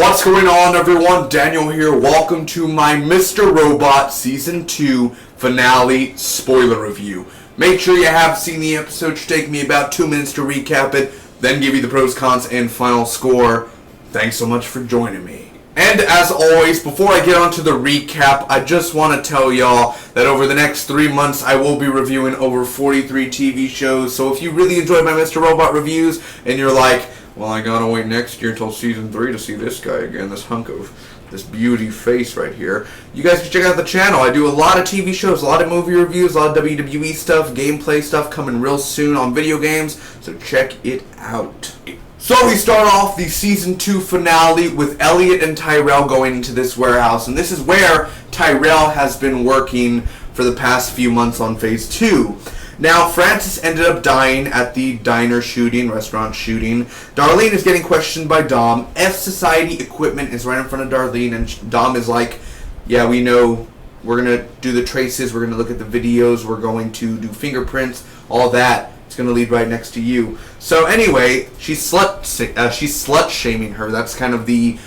What's going on, everyone? Daniel here. Welcome to my Mr. Robot Season 2 finale spoiler review. Make sure you have seen the episode. It should take me about 2 minutes to recap it, then give you the pros, cons, and final score. Thanks so much for joining me. And as always, before I get on to the recap, I just want to tell y'all that over the next 3 months, I will be reviewing over 43 TV shows. So if you really enjoy my Mr. Robot reviews, and you're like, well, I gotta wait next year until Season 3 to see this guy again, this hunk of this beauty face right here, you guys can check out the channel. I do a lot of TV shows, a lot of movie reviews, a lot of WWE stuff, gameplay stuff coming real soon on video games, so check it out. So we start off the Season 2 finale with Elliot and Tyrell going into this warehouse, and this is where Tyrell has been working for the past few months on Phase 2. Now, Francis ended up dying at the restaurant shooting. Darlene is getting questioned by Dom. F Society equipment is right in front of Darlene, and Dom is like, yeah, we know, we're going to do the traces, we're going to look at the videos, we're going to do fingerprints, all that. It's going to lead right next to you. So anyway, she's slut-shaming her. That's kind of the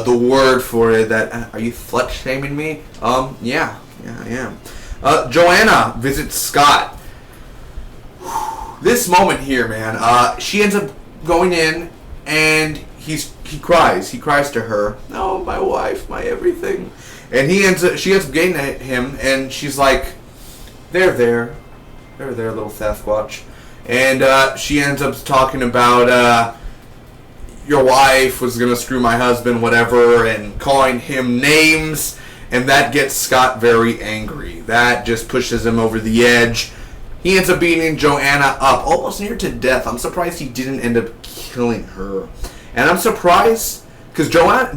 word for it. That are you slut-shaming me? Yeah, I am. Joanna visits Scott. This moment here, man, she ends up going in, and he cries. He cries to her. Oh, my wife, my everything. And she ends up getting at him, and she's like, there, little Sasquatch. And she ends up talking about your wife was gonna screw my husband, whatever, and calling him names, and that gets Scott very angry. That just pushes him over the edge. He ends up beating Joanna up almost near to death. I'm surprised he didn't end up killing her. And I'm surprised because Joanna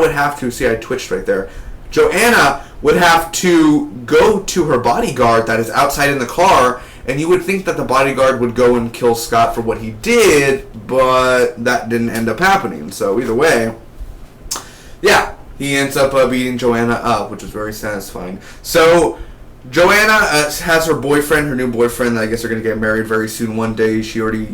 would have to, see I twitched right there. Joanna would have to go to her bodyguard that is outside in the car, and you would think that the bodyguard would go and kill Scott for what he did, but that didn't end up happening. So either way, yeah, he ends up beating Joanna up, which is very satisfying. So Joanna has her boyfriend, her new boyfriend. I guess they're going to get married very soon one day. She already,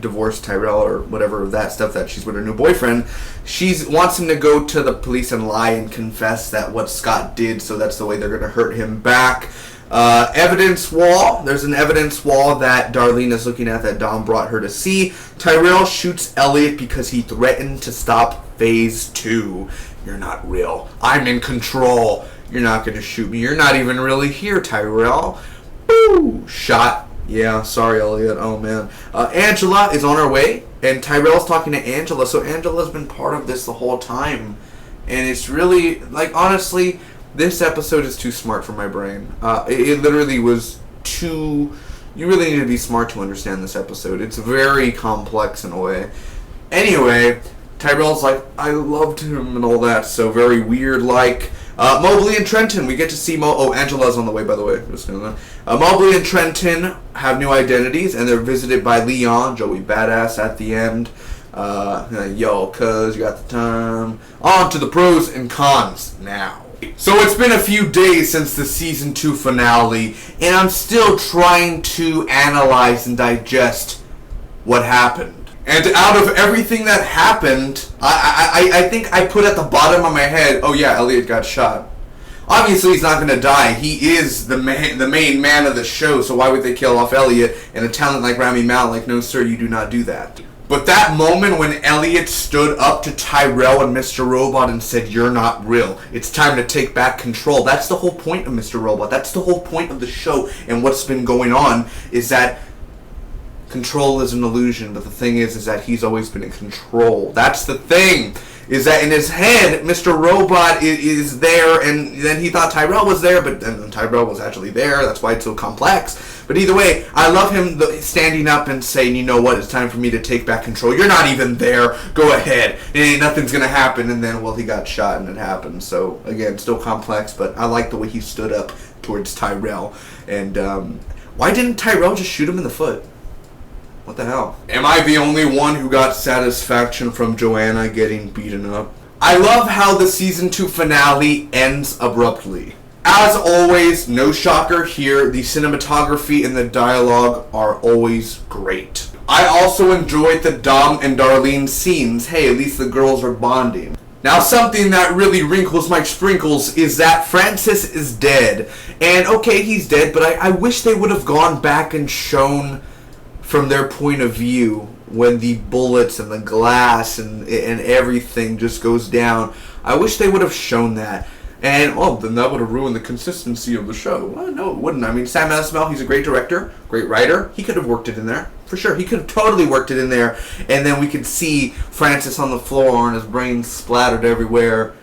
divorced Tyrell or whatever, that stuff, that she's with her new boyfriend. She wants him to go to the police and lie and confess that what Scott did, so that's the way they're going to hurt him back. Evidence wall. There's an evidence wall that Darlene is looking at that Dom brought her to see. Tyrell shoots Elliot because he threatened to stop Phase 2. You're not real. I'm in control. You're not going to shoot me. You're not even really here, Tyrell. Boo! Shot. Yeah, sorry, Elliot. Oh, man. Angela is on her way, and Tyrell's talking to Angela. So Angela's been part of this the whole time. And it's really, honestly, this episode is too smart for my brain. It literally was too... You really need to be smart to understand this episode. It's very complex in a way. Anyway, Tyrell's like, I loved him and all that, so very weird-like. Mobley and Trenton, we get to see Angela's on the way, by the way. Mobley and Trenton have new identities, and they're visited by Leon, Joey Badass at the end. Yo, cuz, you got the time. On to the pros and cons now. So it's been a few days since the Season 2 finale, and I'm still trying to analyze and digest what happened. And out of everything that happened, I think I put at the bottom of my head, oh yeah, Elliot got shot. Obviously he's not going to die. He is the main man of the show, so why would they kill off Elliot? And a talent like Rami Malek, no sir, you do not do that. But that moment when Elliot stood up to Tyrell and Mr. Robot and said, you're not real, it's time to take back control. That's the whole point of Mr. Robot. That's the whole point of the show, and what's been going on is that control is an illusion, but the thing is that he's always been in control. That's the thing, is that in his head, Mr. Robot is there, and then he thought Tyrell was there, but then Tyrell was actually there. That's why it's so complex. But either way, I love him standing up and saying, you know what, it's time for me to take back control. You're not even there. Go ahead. Nothing's going to happen. And then, well, he got shot and it happened. So, again, still complex, but I like the way he stood up towards Tyrell. And why didn't Tyrell just shoot him in the foot? What the hell? Am I the only one who got satisfaction from Joanna getting beaten up? I love how the Season 2 finale ends abruptly. As always, no shocker here, the cinematography and the dialogue are always great. I also enjoyed the Dom and Darlene scenes. Hey, at least the girls are bonding. Now, something that really wrinkles my sprinkles is that Francis is dead. And, okay, he's dead, but I wish they would have gone back and shown from their point of view when the bullets and the glass and everything just goes down. I wish they would have shown that. And, well, then that would have ruined the consistency of the show. Well, no, it wouldn't. I mean, Sam Esmail, he's a great director, great writer. He could have worked it in there. For sure. He could have totally worked it in there. And then we could see Francis on the floor and his brains splattered everywhere.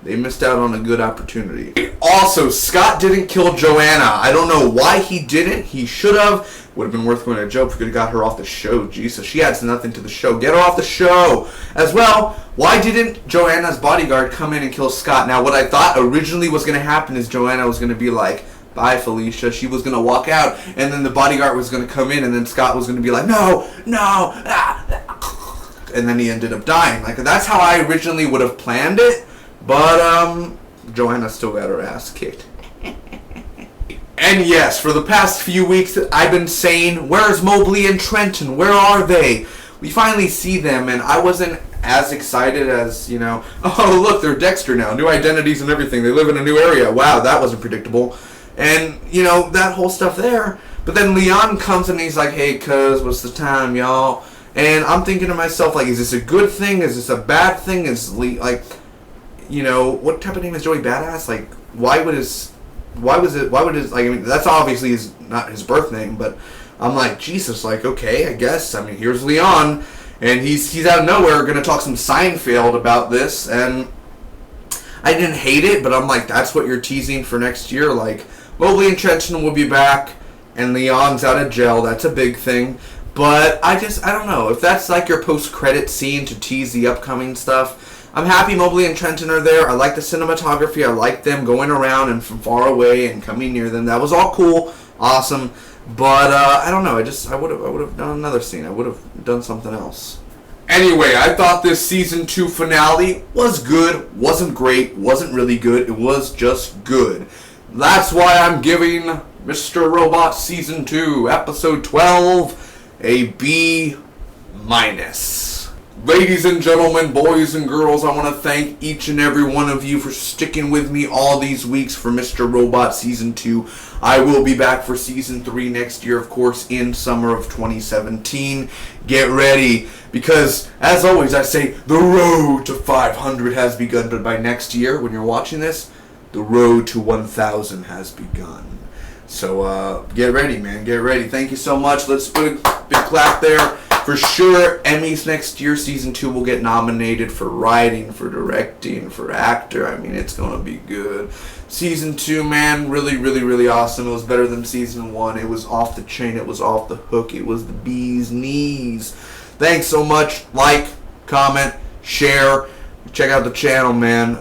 They missed out on a good opportunity. Also, Scott didn't kill Joanna. I don't know why he didn't. He should have. Would have been worth going to jail if we could have got her off the show. Jesus, she adds nothing to the show. Get her off the show. As well, why didn't Joanna's bodyguard come in and kill Scott? Now, what I thought originally was going to happen is Joanna was going to be like, bye, Felicia. She was going to walk out, and then the bodyguard was going to come in, and then Scott was going to be like, no, and then he ended up dying. Like, that's how I originally would have planned it, but, Joanna still got her ass kicked. And yes, for the past few weeks, I've been saying, where's Mobley and Trenton? Where are they? We finally see them, and I wasn't as excited as, you know, oh, look, they're Dexter now. New identities and everything. They live in a new area. Wow, that wasn't predictable. And, you know, that whole stuff there. But then Leon comes and he's like, hey, cuz, what's the time, y'all? And I'm thinking to myself, like, is this a good thing? Is this a bad thing? Is, like, you know, what type of name is Joey Badass? Like, why would his, like, I mean, that's obviously not his birth name, but I'm like, Jesus, like, okay, I guess. I mean, here's Leon, and he's out of nowhere going to talk some Seinfeld about this, and I didn't hate it, but I'm like, that's what you're teasing for next year. Like, Mobley and Trenton will be back, and Leon's out of jail. That's a big thing. But I don't know. If that's like your post-credit scene to tease the upcoming stuff, I'm happy Mobley and Trenton are there. I like the cinematography. I like them going around and from far away and coming near them. That was all cool. Awesome. But, I don't know. I would have done another scene. I would have done something else. Anyway, I thought this season 2 finale was good, wasn't great, wasn't really good, it was just good. That's why I'm giving Mr. Robot Season 2, Episode 12, a B-. Ladies and gentlemen, boys and girls, I want to thank each and every one of you for sticking with me all these weeks for Mr. Robot Season 2. I will be back for Season 3 next year, of course, in summer of 2017. Get ready, because, as always, I say, the road to 500 has begun, but by next year, when you're watching this, the road to 1,000 has begun. So, get ready, man, get ready. Thank you so much. Let's put a big clap there. For sure, Emmys next year, Season 2 will get nominated for writing, for directing, for actor. I mean, it's going to be good. Season 2, man, really, really, really awesome. It was better than Season 1. It was off the chain. It was off the hook. It was the bee's knees. Thanks so much. Like, comment, share. Check out the channel, man.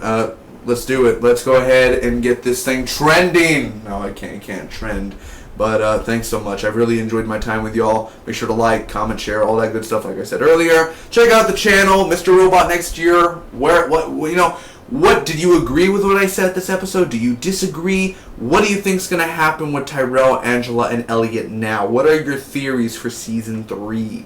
Let's do it. Let's go ahead and get this thing trending. No, I can't trend. But thanks so much. I've really enjoyed my time with y'all. Make sure to like, comment, share, all that good stuff like I said earlier. Check out the channel, Mr. Robot next year. What did you agree with what I said this episode? Do you disagree? What do you think's going to happen with Tyrell, Angela, and Elliot now? What are your theories for Season 3?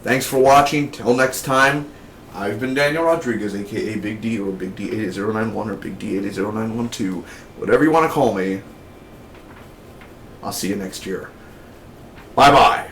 Thanks for watching. Till next time, I've been Daniel Rodriguez, aka Big D, or Big D880912, or Big D880912. Whatever you want to call me. I'll see you next year. Bye-bye.